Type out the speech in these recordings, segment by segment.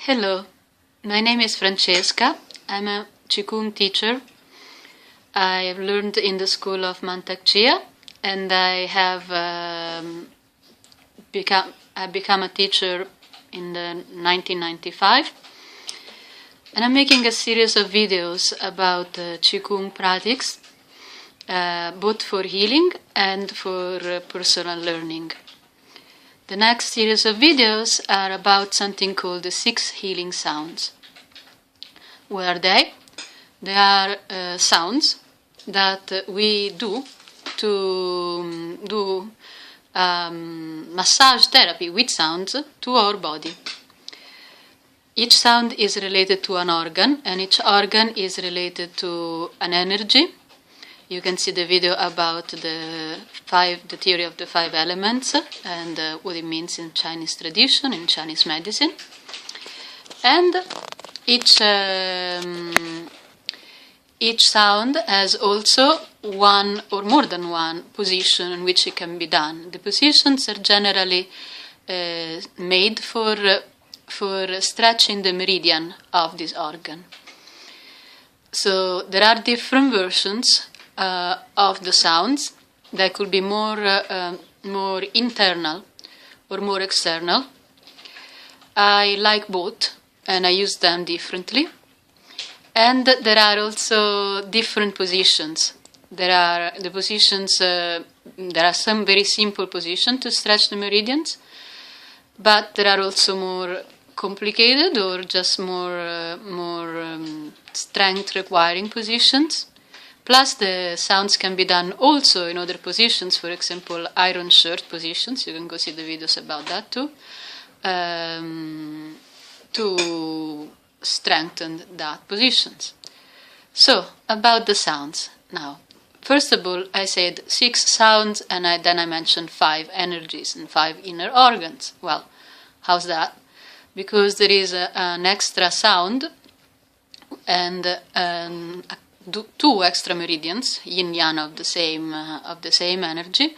Hello, my name is Francesca. I'm a Qigong teacher. I have learned in the school of Mantak Chia, and I have become a teacher in the 1995. And I'm making a series of videos about Qigong practice, both for healing and for personal learning. The next series of videos are about something called the 6 healing sounds. What are they? They are sounds that we do to do massage therapy with sounds to our body. Each sound is related to an organ, and each organ is related to an energy. You can see the video about the theory of the 5 elements and what it means in Chinese tradition, in Chinese medicine. And each sound has also one or more than one position in which it can be done. The positions are generally made for stretching the meridian of this organ. So there are different versions of the sounds that could be more internal or more external. I like both, and I use them differently. And there are also different positions. There are some very simple positions to stretch the meridians, but there are also more complicated or just more strength requiring positions. Plus, the sounds can be done also in other positions, for example, iron shirt positions. You can go see the videos about that too, to strengthen that positions. So, about the sounds now. First of all, I said 6 sounds, and then I mentioned 5 energies and 5 inner organs. Well, how's that? Because there is an extra sound and 2 extra meridians, yin-yang of the same energy,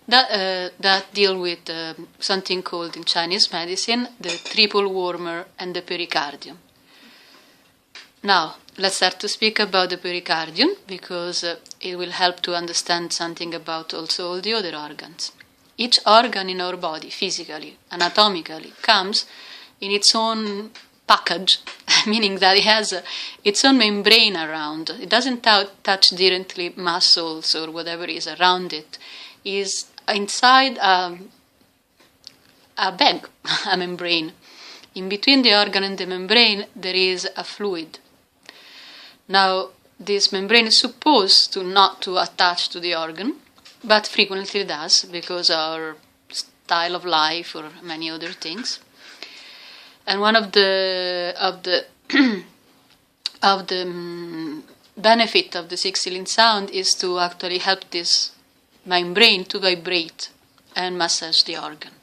that deal with something called in Chinese medicine the triple warmer and the pericardium. Now, let's start to speak about the pericardium, because it will help to understand something about also all the other organs. Each organ in our body, physically, anatomically, comes in its own package, meaning that it has its own membrane around. It doesn't touch directly muscles or whatever is around it. It is inside a bag, a membrane. In between the organ and the membrane, there is a fluid. Now, this membrane is supposed not to attach to the organ, but frequently does because of our style of life or many other things. And one of the benefit of the 6 healing sound is to actually help this membrane to vibrate and massage the organ.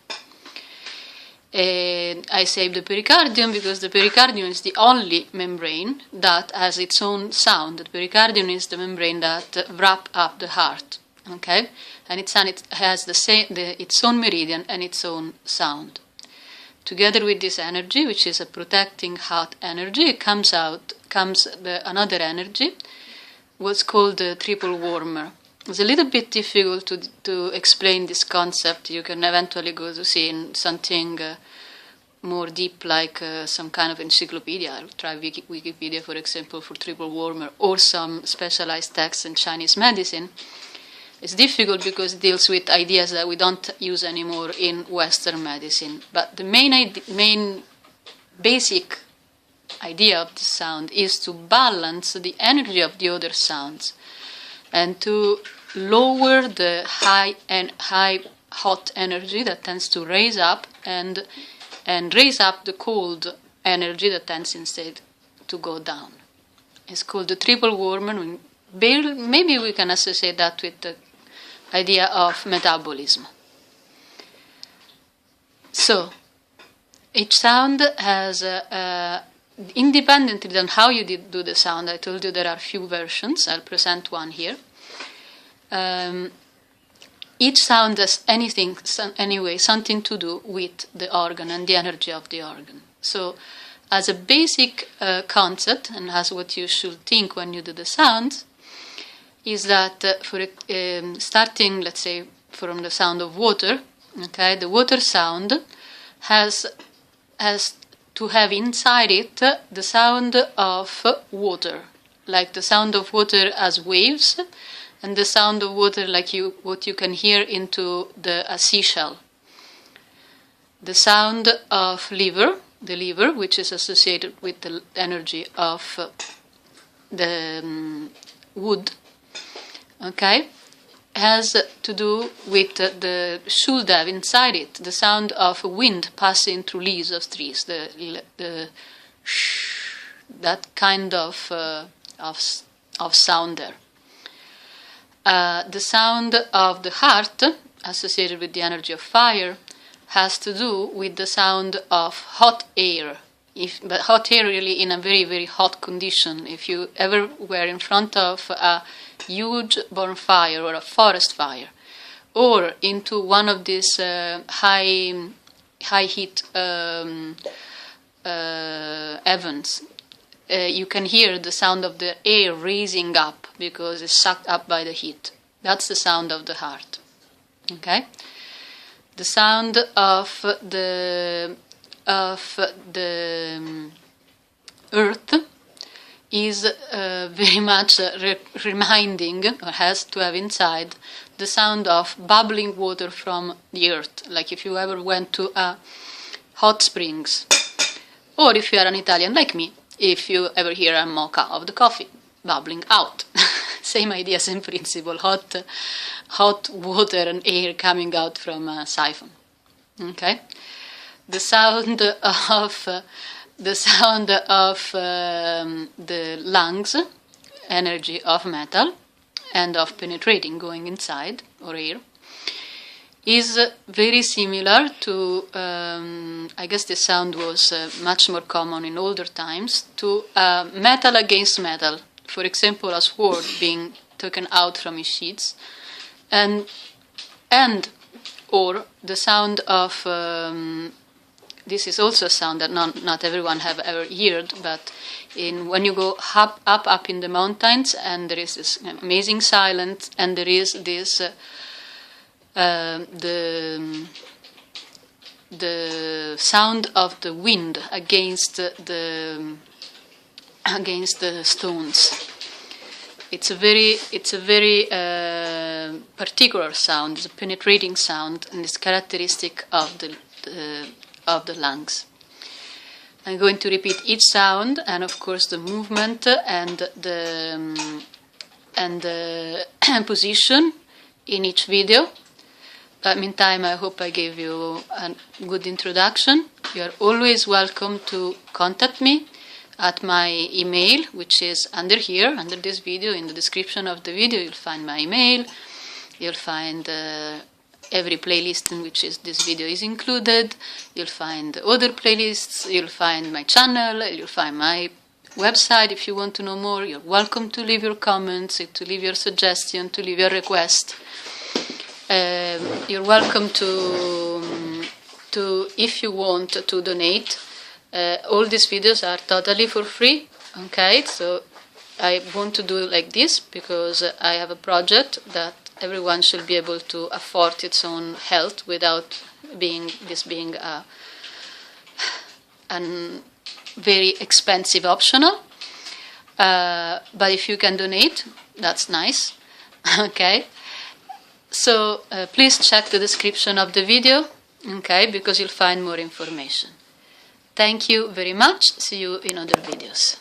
I say the pericardium because the pericardium is the only membrane that has its own sound. The pericardium is the membrane that wraps up the heart, okay, and it has its own meridian and its own sound. Together with this energy, which is a protecting hot energy, comes another energy, what's called the triple warmer. It's a little bit difficult to explain this concept. You can eventually go to see in something more deep, like some kind of encyclopedia. I'll try Wikipedia, for example, for triple warmer, or some specialized text in Chinese medicine. It's difficult because it deals with ideas that we don't use anymore in Western medicine. But the main basic idea of the sound is to balance the energy of the other sounds and to lower the high hot energy that tends to raise up and raise up the cold energy that tends instead to go down. It's called the triple warmer. Maybe we can associate that with the idea of metabolism. So, each sound has, independently on how you do the sound, I told you there are few versions, I'll present one here. Each sound has something to do with the organ and the energy of the organ. So as a basic concept, and as what you should think when you do the sounds, is that starting, let's say, from the sound of water, okay, the water sound has to have inside it the sound of water, like the sound of water as waves, and the sound of water like what you can hear into a seashell. The sound of the liver, which is associated with the energy of the wood, okay, has to do with should have inside it the sound of wind passing through leaves of trees, that kind of sound there. The sound of the heart, associated with the energy of fire, has to do with the sound of hot air. But hot air really in a very, very hot condition. If you ever were in front of a huge bonfire or a forest fire, or into one of these high heat ovens, you can hear the sound of the air raising up because it's sucked up by the heat. That's the sound of the heart. Okay? The sound of the earth is very much reminding, or has to have inside, the sound of bubbling water from the earth. Like if you ever went to a hot springs, or if you are an Italian like me, if you ever hear a mocha of the coffee bubbling out. Same idea, same principle. Hot water and air coming out from a siphon. Okay, the sound of the lungs, energy of metal and of penetrating, going inside, or air, is very similar to, I guess this sound was much more common in older times, to metal against metal. For example, a sword being taken out from its sheaths, and or the sound of, this is also a sound that not everyone have ever heard, but when you go up in the mountains, and there is this amazing silence, and there is this the sound of the wind against the stones. It's a very particular sound. It's a penetrating sound, and it's characteristic of the lungs. I'm going to repeat each sound, and of course the movement and the position in each video. But meantime, I hope I gave you a good introduction. You are always welcome to contact me at my email, which is under here, under this video. In the description of the video, you'll find my email. You'll find every playlist in which this video is included. You'll find other playlists. You'll find my channel. You'll find my website if you want to know more. You're welcome to leave your comments, to leave your suggestion, to leave your request. You're welcome to if you want to donate. All these videos are totally for free. Okay, so I want to do it like this because I have a project that everyone should be able to afford its own health without being a very expensive optional. But if you can donate, that's nice. Okay. So please check the description of the video, okay, because you'll find more information. Thank you very much. See you in other videos.